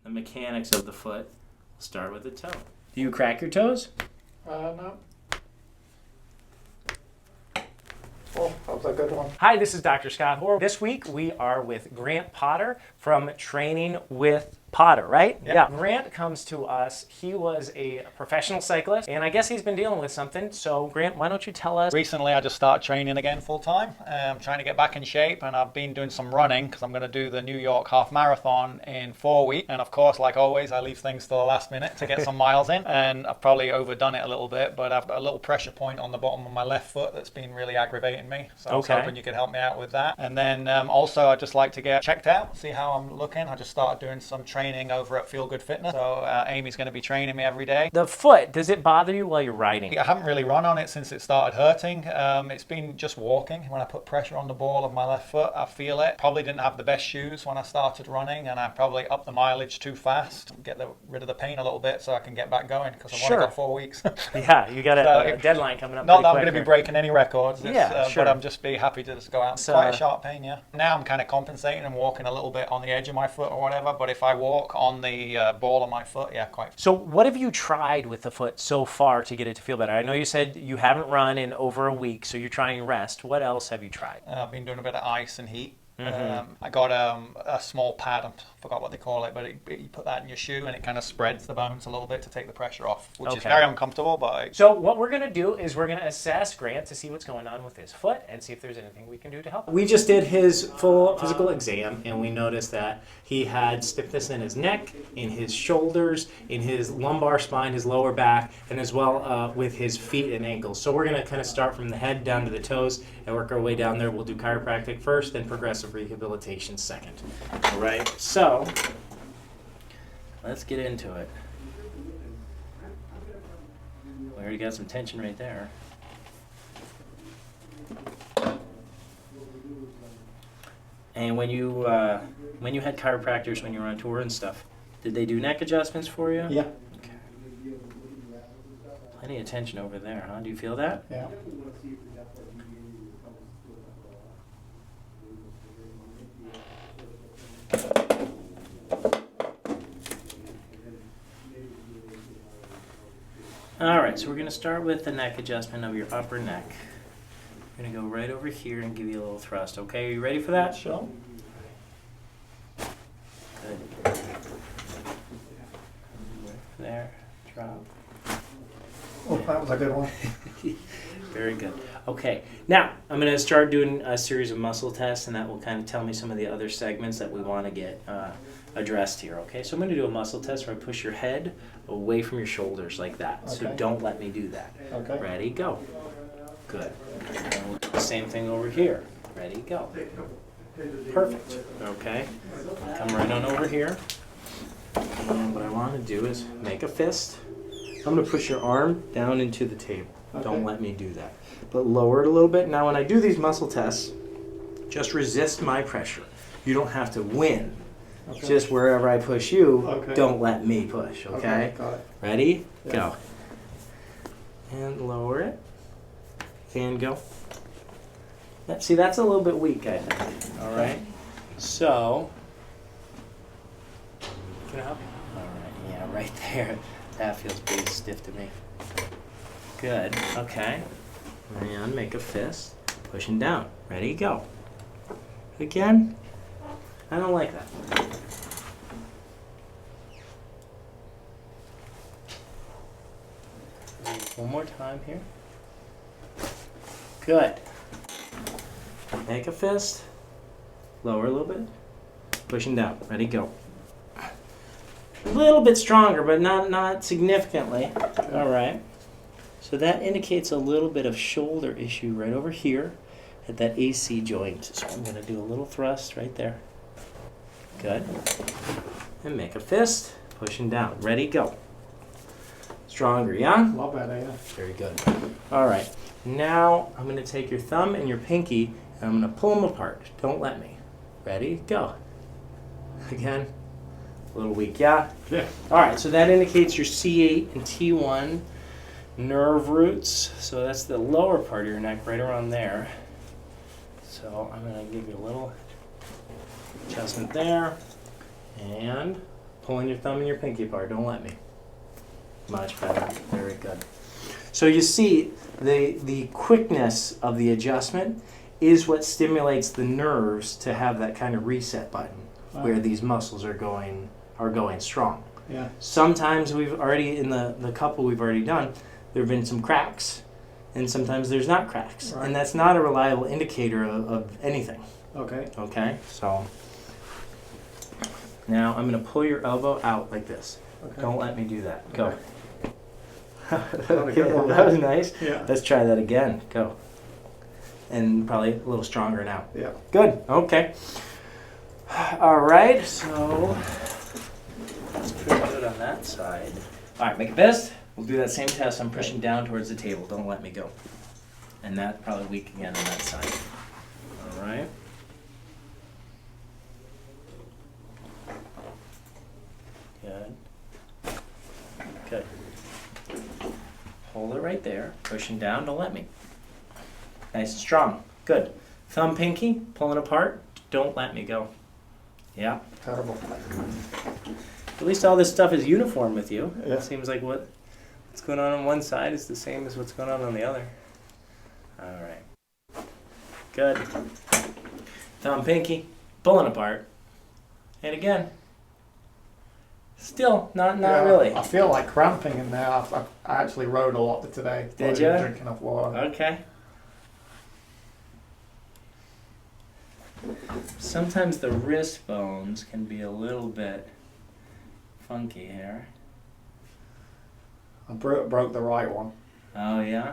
the mechanics of the foot. We'll start with the toe. Do you crack your toes? No. Oh, that was a good one. Hi, this is Dr. Scott Hoar. This week we are with Grant Potter from Training with Potter, right? Yep. Yeah. Grant comes to us. He was a professional cyclist, and I guess he's been dealing with something. So, Grant, why don't you tell us? Recently, I just started training again full time. I'm trying to get back in shape, and I've been doing some running because I'm going to do the New York half marathon in 4 weeks. And of course, like always, I leave things to the last minute to get some miles in. And I've probably overdone it a little bit, but I've got a little pressure point on the bottom of my left foot that's been really aggravating me. So I was hoping you could help me out with that. And then also, I'd just like to get checked out, see how I'm looking. I just started doing some training over at Feel Good Fitness. So Amy's going to be training me every day. The foot, does it bother you while you're riding? I haven't really run on it since it started hurting. It's been just walking. When I put pressure on the ball of my left foot, I feel it. Probably didn't have the best shoes when I started running, and I probably upped the mileage too fast. Get rid of the pain a little bit so I can get back going, because I've only got 4 weeks. Yeah, you got a deadline coming up. Not that I'm going to be breaking any records, sure. but I'm just be happy to just go out. It's quite a sharp pain, yeah. Now I'm kind of compensating and walking a little bit on the edge of my foot or whatever, but if I walk on the ball of my foot, yeah, quite. So what have you tried with the foot so far to get it to feel better? I know you said you haven't run in over a week, so you're trying rest. What else have you tried? I've been doing a bit of ice and heat. I got a small pad, I forgot what they call it, but you put that in your shoe and it kind of spreads the bones a little bit to take the pressure off, which is very uncomfortable. But so what we're going to do is we're going to assess Grant to see what's going on with his foot and see if there's anything we can do to help. We just did his full physical exam, and we noticed that he had stiffness in his neck, in his shoulders, in his lumbar spine, his lower back, and as well with his feet and ankles. So we're going to kind of start from the head down to the toes and work our way down there. We'll do chiropractic first, then progressive rehabilitation second. All right, so let's get into it. We already got some tension right there. And when you had chiropractors when you were on tour and stuff, did they do neck adjustments for you? Yeah. Okay. Plenty of tension over there, huh? Do you feel that? Yeah. All right, so we're going to start with the neck adjustment of your upper neck. I'm going to go right over here and give you a little thrust. Okay, are you ready for that? Sure. Good. There, drop. Oh, that was a good one. Very good. Okay, now I'm going to start doing a series of muscle tests, and that will kind of tell me some of the other segments that we want to get addressed here. Okay, so I'm going to do a muscle test where I push your head away from your shoulders like that. Okay. So don't let me do that. Okay. Ready, go. Good. And we'll do the same thing over here. Ready, go. Perfect. Okay. Come right on over here. And what I want to do is make a fist. I'm going to push your arm down into the table. Okay. Don't let me do that. But lower it a little bit. Now when I do these muscle tests, just resist my pressure. You don't have to win. Okay. Just wherever I push you, don't let me push, okay? Got it. Ready? Yeah. Go. And lower it. And go. See, that's a little bit weak, I think. All right? So, can I help you? All right, yeah, right there. That feels pretty stiff to me. Good, okay. And make a fist. Pushing down. Ready, go. Again. I don't like that. One more time here. Good. Make a fist. Lower a little bit. Pushing down. Ready, go. A little bit stronger, but not significantly. All right. So that indicates a little bit of shoulder issue right over here at that AC joint. So I'm going to do a little thrust right there. Good. And make a fist. Pushing down. Ready, go. Stronger, yeah? Love that, yeah. Very good. All right. Now I'm going to take your thumb and your pinky and I'm going to pull them apart. Don't let me. Ready, go. Again. A little weak, yeah? Yeah. All right, so that indicates your C8 and T1 nerve roots. So that's the lower part of your neck, right around there. So I'm going to give you a little adjustment there. And Pulling your thumb and your pinky apart. Don't let me. Much better. Very good. So you see, the quickness of the adjustment is what stimulates the nerves to have that kind of reset button where these muscles are going strong. Yeah. Sometimes we've already, in the couple we've already done, there have been some cracks, and sometimes there's not cracks. Right. And that's not a reliable indicator of anything. Okay. Okay? So now I'm going to pull your elbow out like this. Okay. Don't let me do that. Go. Okay. Okay, that was nice. Yeah. Let's try that again. Go. And probably a little stronger now. Yeah. Good. Okay. All right. So that's pretty good on that side. All right. Make it best. We'll do that same test. I'm pushing down towards the table. Don't let me go. And that probably weak again on that side. All right. Good. Good. Hold it right there. Pushing down. Don't let me. Nice and strong. Good. Thumb, pinky, pulling apart. Don't let me go. Yeah. Terrible. At least all this stuff is uniform with you. Yeah. It seems like what's going on one side is the same as what's going on the other. All right. Good. Thumb, pinky, pulling apart. And again. Still, not really. I feel like cramping in there. I actually rode a lot today. Did you? Drinking enough water. Okay. Sometimes the wrist bones can be a little bit funky here. I broke the right one. Oh, yeah?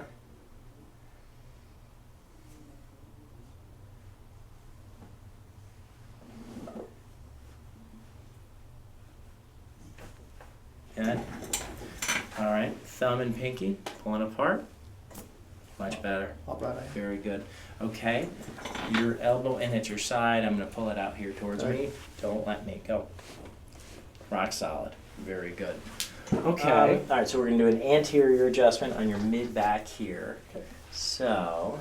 Good. All right. Thumb and pinky pulling apart. Much better. Not bad. Very good. Okay. Your elbow in at your side. I'm going to pull it out here towards me. Don't let me go. Rock solid. Very good. Okay. All right. So we're going to do an anterior adjustment on your mid back here. Okay. So.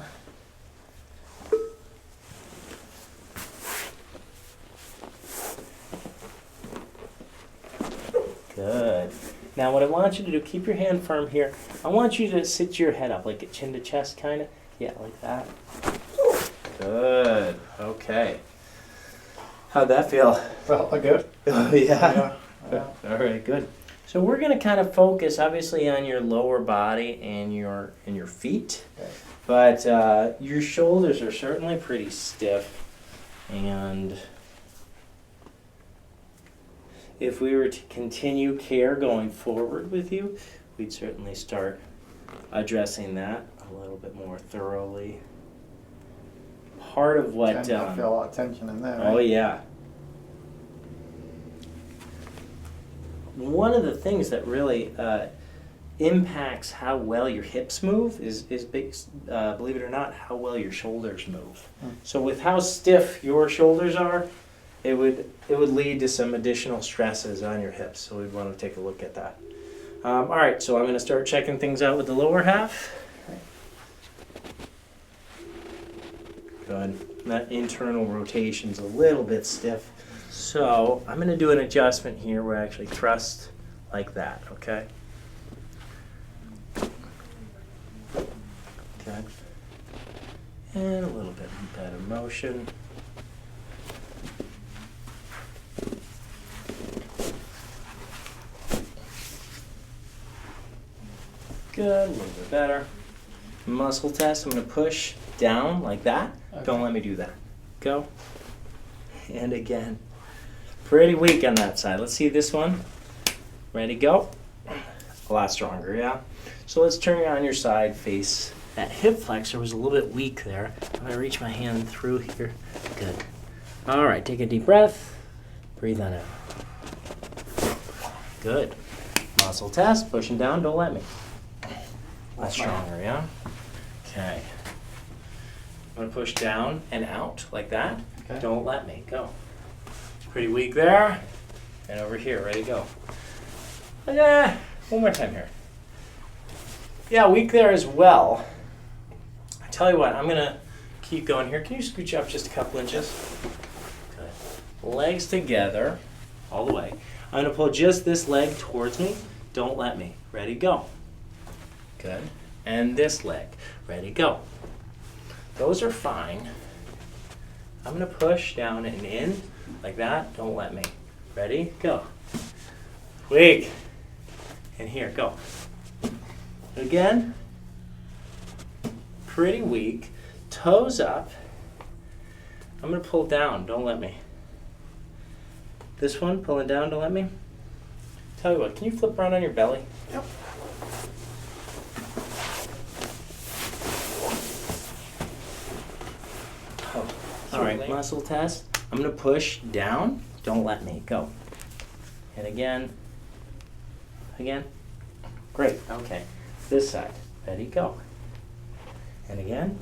Good. Now what I want you to do, keep your hand firm here. I want you to sit your head up, like a chin to chest kind of. Yeah, like that. Good. Okay. How'd that feel? Felt good. Oh, yeah. Yeah. All right, good. So we're going to kind of focus, obviously, on your lower body and your feet. Okay. But your shoulders are certainly pretty stiff. And if we were to continue care going forward with you, we'd certainly start addressing that a little bit more thoroughly. Part of what... I feel a lot of tension in there. Oh, right? yeah. One of the things that really impacts how well your hips move is believe it or not, how well your shoulders move. So with how stiff your shoulders are, it would lead to some additional stresses on your hips. So we'd want to take a look at that. All right, so I'm going to start checking things out with the lower half. Good. That internal rotation's a little bit stiff. So I'm going to do an adjustment here where I actually thrust like that, okay? Good. And a little bit better motion. Good, a little bit better. Muscle test, I'm going to push down like that. Okay. Don't let me do that. Go. And again. Pretty weak on that side. Let's see this one. Ready, go. A lot stronger, yeah? So let's turn you on your side, face. That hip flexor was a little bit weak there. I'm going to reach my hand through here. Good. All right, take a deep breath. Breathe on out. Good. Muscle test, pushing down, don't let me. A lot stronger, yeah? Okay. I'm going to push down and out like that. Okay. Don't let me. Go. Pretty weak there. And over here, ready to go. Yeah, one more time here. Yeah, weak there as well. I tell you what, I'm going to keep going here. Can you scooch up just a couple inches? Good. Legs together, all the way. I'm going to pull just this leg towards me. Don't let me. Ready, go. Good. And this leg. Ready, go. Those are fine. I'm going to push down and in like that. Don't let me. Ready, go. Weak. And here, go. Again. Pretty weak. Toes up. I'm going to pull down. Don't let me. This one, pulling down, don't let me. Tell you what, can you flip around on your belly? Yep. Oh, all right, muscle test. I'm going to push down. Don't let me. Go. And again. Again. Great. Okay. This side. Ready, go. And again.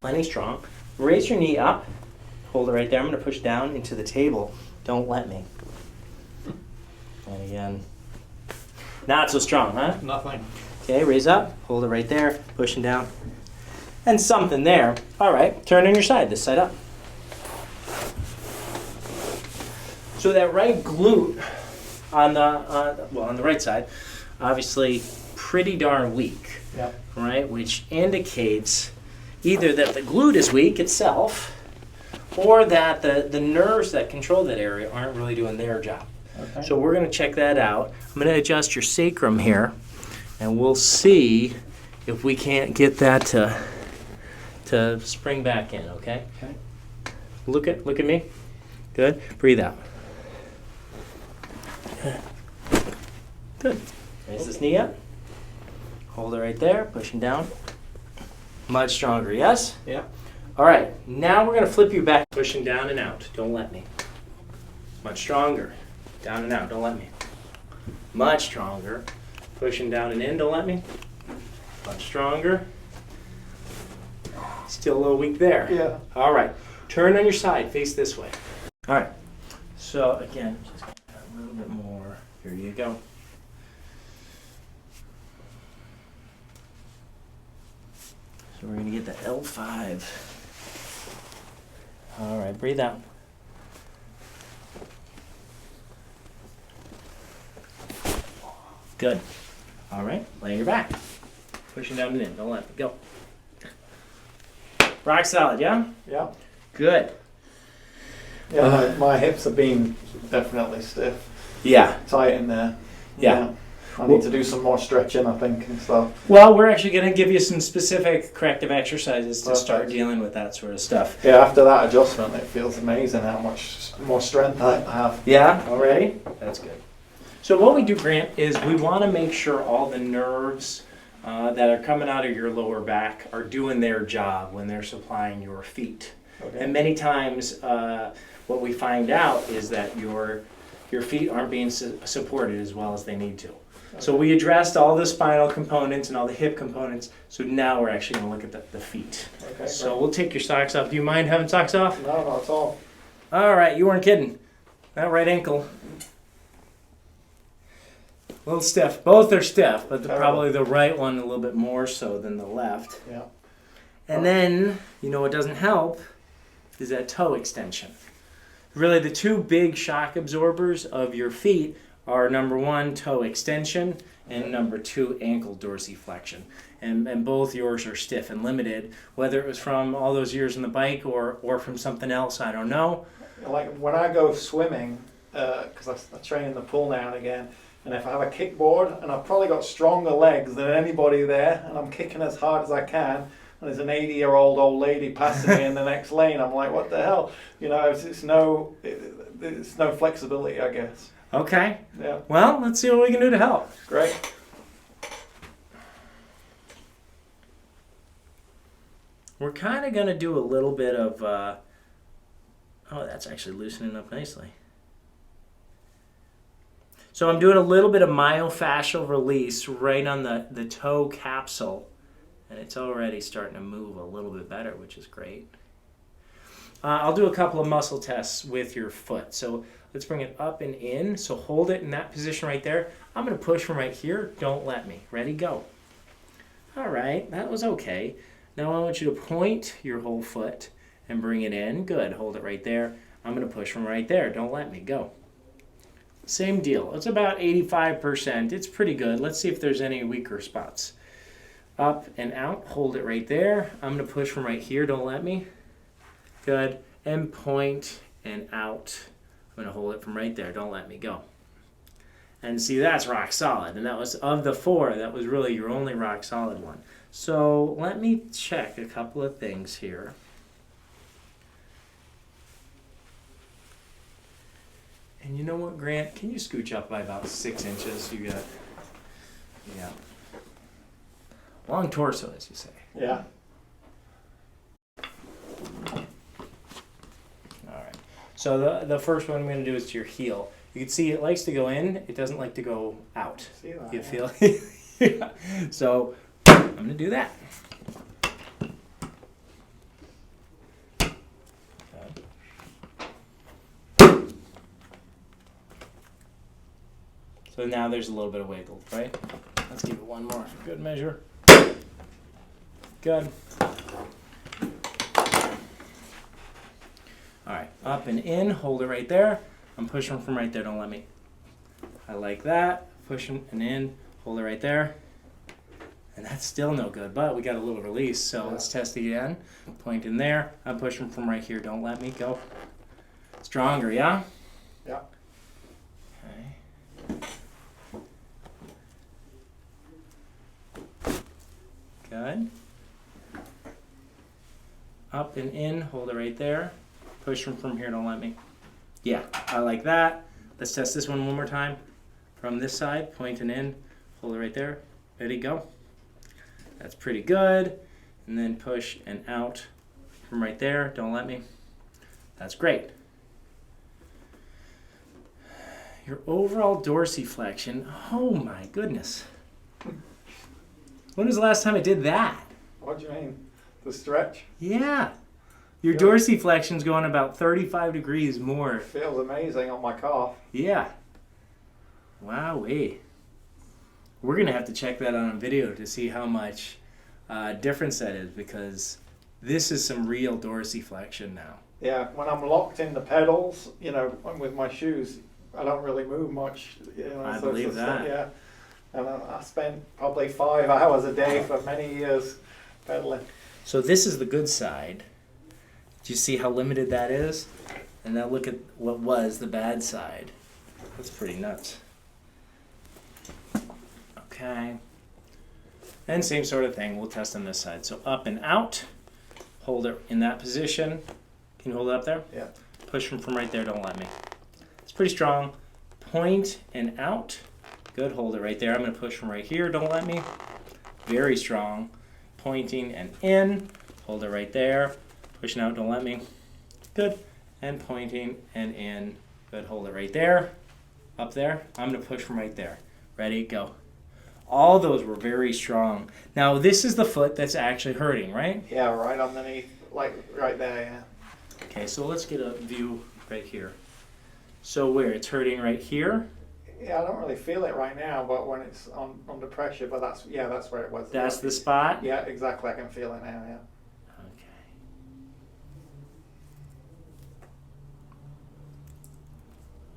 Plenty strong. Raise your knee up. Hold it right there. I'm going to push down into the table. Don't let me. And again. Not so strong, huh? Nothing. Okay, raise up. Hold it right there. Pushing down. And something there. All right, turn on your side. This side up. So that right glute on the right side, obviously pretty darn weak. Yep. Right? Which indicates either that the glute is weak itself, or that the nerves that control that area aren't really doing their job. Okay. So we're going to check that out. I'm going to adjust your sacrum here, and we'll see if we can't get that to spring back in, okay? Okay. Look at me. Good. Breathe out. Good. Raise this knee up. Hold it right there, pushing down. Much stronger, yes? Yeah. All right, now we're going to flip you back, pushing down and out. Don't let me. Much stronger. Down and out. Don't let me. Much stronger. Pushing down and in. Don't let me. Much stronger. Still a little weak there. Yeah. All right. Turn on your side. Face this way. All right. So again, just a little bit more. Here you go. So we're going to get the L5. All right, breathe out. Good. All right, lay on your back. Pushing down and in. Don't let it go. Rock solid, yeah? Yeah. Good. Yeah, my hips have been definitely stiff. Yeah. Tight in there. Yeah. I need to do some more stretching, I think, and stuff. Well, we're actually going to give you some specific corrective exercises to start Perfect. dealing with that sort of stuff. Yeah, after that adjustment, it feels amazing how much more strength I have. Yeah, already? That's good. So what we do, Grant, is we want to make sure all the nerves that are coming out of your lower back are doing their job when they're supplying your feet. Okay. And many times what we find out is that your feet aren't being supported as well as they need to. So we addressed all the spinal components and all the hip components, so now we're actually going to look at the feet. Okay, So great. we'll take your socks off. Do you mind having socks off? No, not at all. All right, you weren't kidding. That right ankle. A little stiff. Both are stiff, but Terrible. probably the right one a little bit more so than the left. Yeah. And then, you know what doesn't help is that toe extension. Really, the two big shock absorbers of your feet are number one, toe extension, and number two, ankle dorsiflexion. And both yours are stiff and limited. Whether it was from all those years on the bike or from something else, I don't know. Like when I go swimming, because I train in the pool now and again, and if I have a kickboard and I've probably got stronger legs than anybody there, and I'm kicking as hard as I can, and there's an 80-year-old old lady passing me in the next lane, I'm like, what the hell? You know, it's no flexibility, I guess. Okay. Yeah, Well, let's see what we can do to help. great. We're kind of going to do a little bit of, oh, that's actually loosening up nicely. So I'm doing a little bit of myofascial release right on the toe capsule, and it's already starting to move a little bit better, which is great. I'll do a couple of muscle tests with your foot. So let's bring it up and in. So hold it in that position right there. I'm going to push from right here. Don't let me. Ready, go. All right, that was okay. Now I want you to point your whole foot and bring it in. Good, hold it right there. I'm going to push from right there. Don't let me. Go. Same deal. It's about 85%. It's pretty good. Let's see if there's any weaker spots. Up and out. Hold it right there. I'm going to push from right here. Don't let me. Good. And point and out. I'm going to hold it from right there. Don't let me go. And see, that's rock solid. And that was, of the 4, that was really your only rock solid one. So let me check a couple of things here. And you know what, Grant? Can you scooch up by about 6 inches? You got, yeah. Long torso, as you say. Yeah. All right. So the first one I'm going to do is to your heel. You can see it likes to go in. It doesn't like to go out. See that? You feel? Yeah. So I'm going to do that. So now there's a little bit of wiggle, right? Let's give it one more for good measure. Good. All right, up and in, hold it right there. I'm pushing from right there, don't let me. I like that. Pushing and in, hold it right there. And that's still no good, but we got a little release, so let's test it again. Point in there. I'm pushing from right here, don't let me go. Stronger, yeah? Yeah. Okay. Good. Up and in, hold it right there. Push from here, don't let me. Yeah, I like that. Let's test this one more time. From this side, point and in, hold it right there. Ready, go. That's pretty good. And then push and out from right there, don't let me. That's great. Your overall dorsiflexion, oh my goodness. When was the last time I did that? What do you mean? The stretch? Yeah. Your dorsiflexion's going about 35 degrees more. It feels amazing on my calf. Yeah. Wowee. We're going to have to check that on video to see how much difference that is, because this is some real dorsiflexion now. Yeah, when I'm locked in the pedals, you know, with my shoes, I don't really move much. You know, I so believe it's that. Yeah. And I spent probably 5 hours a day for many years pedaling. So this is the good side. Do you see how limited that is? And now look at what was the bad side. That's pretty nuts. Okay. And same sort of thing. We'll test on this side. So up and out. Hold it in that position. Can you hold it up there? Yeah. Push from right there. Don't let me. It's pretty strong. Point and out. Good. Hold it right there. I'm going to push from right here. Don't let me. Very strong. Pointing and in. Hold it right there. Pushing out. Don't let me. Good. And pointing and in. Good. Hold it right there. Up there. I'm going to push from right there. Ready? Go. All those were very strong. Now, this is the foot that's actually hurting, right? Yeah, right underneath, like right there, yeah. Okay, so let's get a view right here. So where? It's hurting right here? Yeah, I don't really feel it right now, but when it's under pressure, but that's where it was. That's the spot? Yeah, exactly. I can feel it now, yeah. Okay.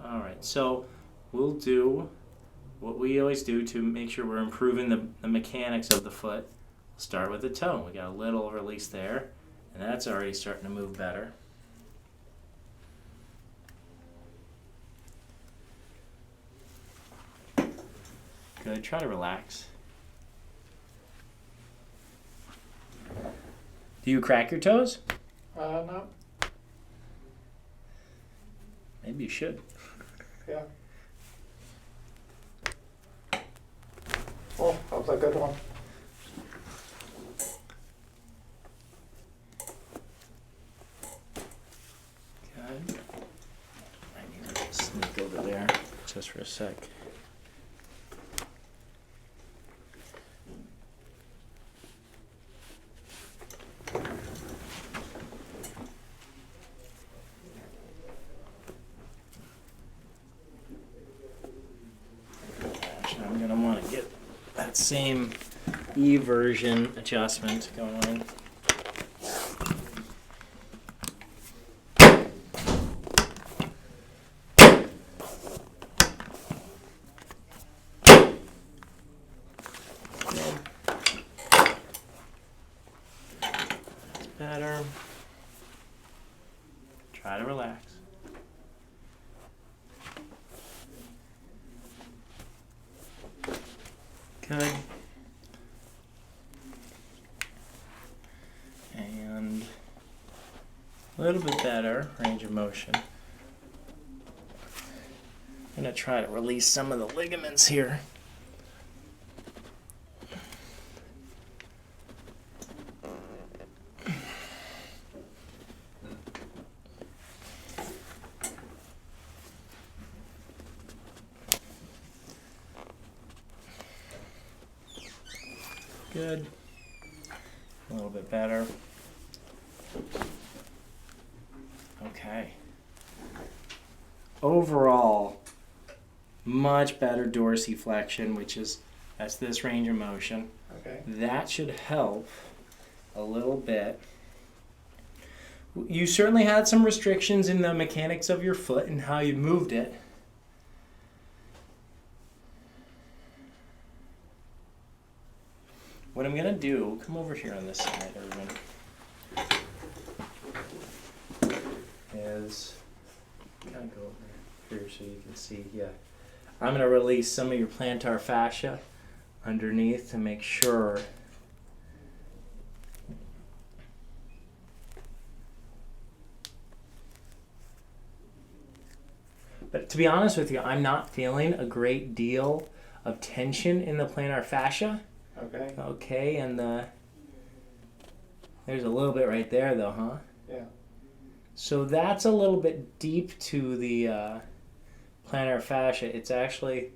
All right, so we'll do what we always do to make sure we're improving the mechanics of the foot. We'll start with the toe. We got a little release there, and that's already starting to move better. Good. Try to relax. Do you crack your toes? No. Maybe you should. Yeah. Oh, that was a good one. Good. I need to sneak over there just for a sec. I'm going to want to get that same E-version adjustment going. better. Try to relax. Good. And a little bit better range of motion. I'm going to try to release some of the ligaments here. Good. A little bit better. Okay. Overall, much better dorsiflexion, that's this range of motion. Okay. That should help a little bit. You certainly had some restrictions in the mechanics of your foot and how you moved it. What I'm going to do, come over here on this side, everyone, is kind of go over here so you can see, I'm going to release some of your plantar fascia underneath to make sure but to be honest with you, I'm not feeling a great deal of tension in the plantar fascia. Okay. Okay, and there's a little bit right there though, huh? Yeah. So that's a little bit deep to the plantar fascia. It's actually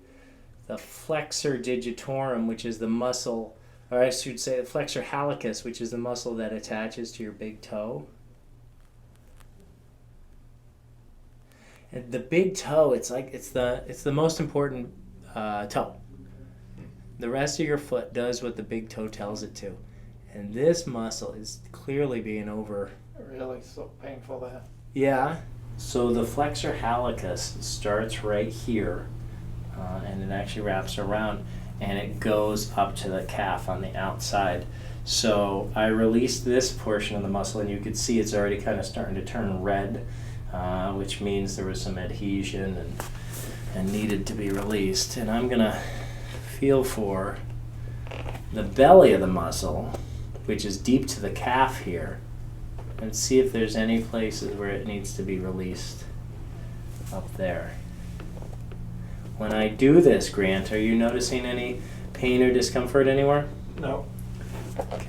the flexor digitorum, which is the muscle, or I should say the flexor hallucis, which is the muscle that attaches to your big toe. And the big toe, it's the most important toe. The rest of your foot does what the big toe tells it to. And this muscle is clearly being Really so painful there. Yeah. So the flexor hallucis starts right here, and it actually wraps around, and it goes up to the calf on the outside. So I released this portion of the muscle, and you could see it's already kind of starting to turn red, which means there was some adhesion and needed to be released. And I'm going to feel for the belly of the muscle, which is deep to the calf here, and see if there's any places where it needs to be released up there. When I do this, Grant, are you noticing any pain or discomfort anywhere? No. Okay.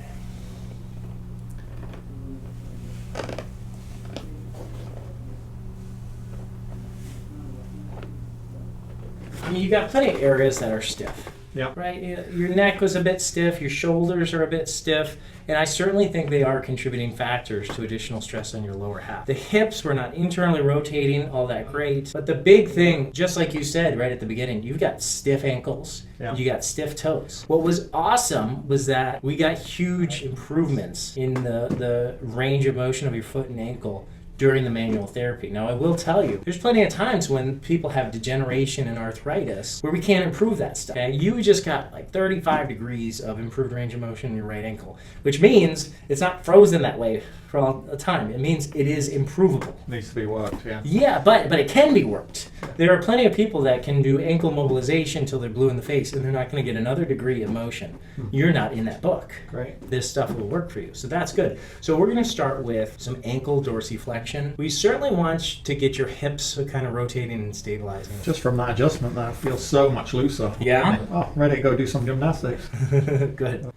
I mean, you got plenty of areas that are stiff. Yeah. Right? Your neck was a bit stiff, your shoulders are a bit stiff, and I certainly think they are contributing factors to additional stress on your lower half. The hips were not internally rotating all that great, but the big thing, just like you said right at the beginning, you've got stiff ankles, you got stiff toes. What was awesome was that we got huge improvements in the range of motion of your foot and ankle during the manual therapy. Now, I will tell you, there's plenty of times when people have degeneration and arthritis where we can't improve that stuff. Okay? You just got like 35 degrees of improved range of motion in your right ankle, which means it's not frozen that way for all the time. It means it is improvable. Needs to be worked, yeah. Yeah, but it can be worked. There are plenty of people that can do ankle mobilization until they're blue in the face and they're not going to get another degree of motion. You're not in that book. Great. This stuff will work for you. So that's good. So we're going to start with some ankle dorsiflexion. We certainly want to get your hips kind of rotating and stabilizing. Just from that adjustment there, I feel so much looser. Yeah? Oh, ready to go do some gymnastics. Good.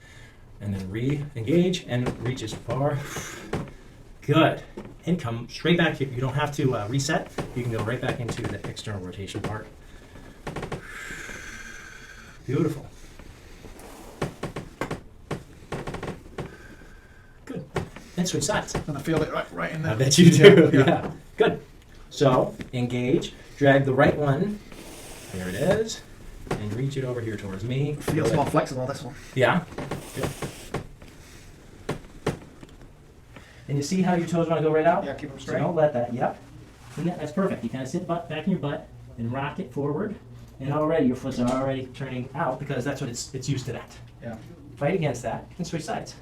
And then re-engage and reach as far. Good. And come straight back here. You don't have to reset. You can go right back into the external rotation part. Beautiful. Good. And switch sides. And I feel it right in there. I bet you do. Yeah. Good. So, engage. Drag the right one. There it is. And reach it over here towards me. Feels more flexible, this one. Yeah. Good. And you see how your toes want to go right out? Yeah, keep them So straight. don't let that. Yep. And that's perfect. You kind of sit back in your butt and rock it forward. And already your foot's already turning out because that's what it's used to that. Yeah. Fight against that and switch sides.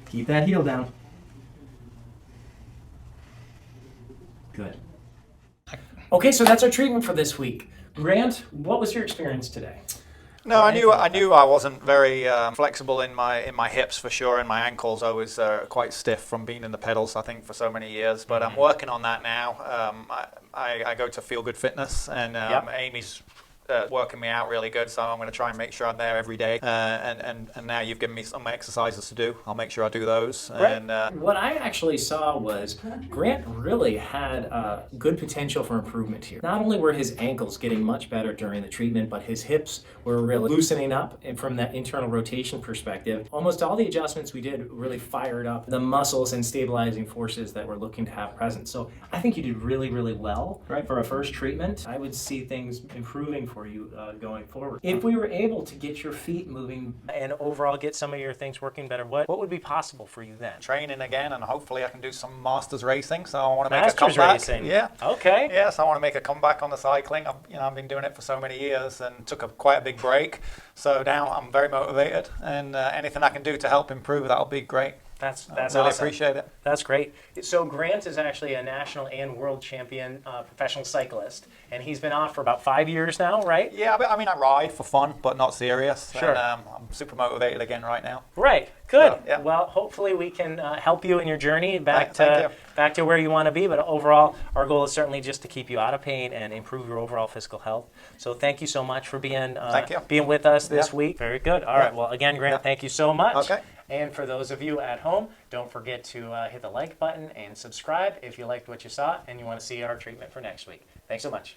Keep that heel down. Good. Okay, so that's our treatment for this week. Grant, what was your experience today? No, I knew I wasn't very flexible in my hips for sure, and my ankles. I was quite stiff from being in the pedals, I think, for so many years. But I'm working on that now. I go to Feel Good Fitness, and Amy's working me out really good, so I'm going to try and make sure I'm there every day. And now you've given me some exercises to do. I'll make sure I do those. Right. And what I actually saw was Grant really had good potential for improvement here. Not only were his ankles getting much better during the treatment, but his hips were really loosening up, and from that internal rotation perspective, almost all the adjustments we did really fired up the muscles and stabilizing forces that we're looking to have present. So I think you did really, really well for a first treatment. I would see things improving for you going forward. If we were able to get your feet moving and overall get some of your things working better, what would be possible for you then? training again, and hopefully I can do some Masters racing. So I want to make Masters a comeback. racing. Yeah. Okay. Yes, I want to make a comeback on the cycling. I've been doing it for so many years and took quite a big break. So now I'm very motivated, and anything I can do to help improve, that'll be great. That's really awesome. appreciate it. That's great. So Grant is actually a national and world champion professional cyclist, and he's been on for about 5 years now, right? Yeah, I mean, I ride for fun, but not serious. Sure. And, I'm super motivated again right now. Right. Good. So, yeah. Well, hopefully we can help you in your journey back Thank to where you want to be. But overall, our goal is certainly just to keep you out of pain and improve your overall physical health. So thank you so much for being with us this week. Very good. All right. Well, again, Grant, thank you so much. Okay. And for those of you at home, don't forget to hit the like button and subscribe if you liked what you saw and you want to see our treatment for next week. Thanks so much.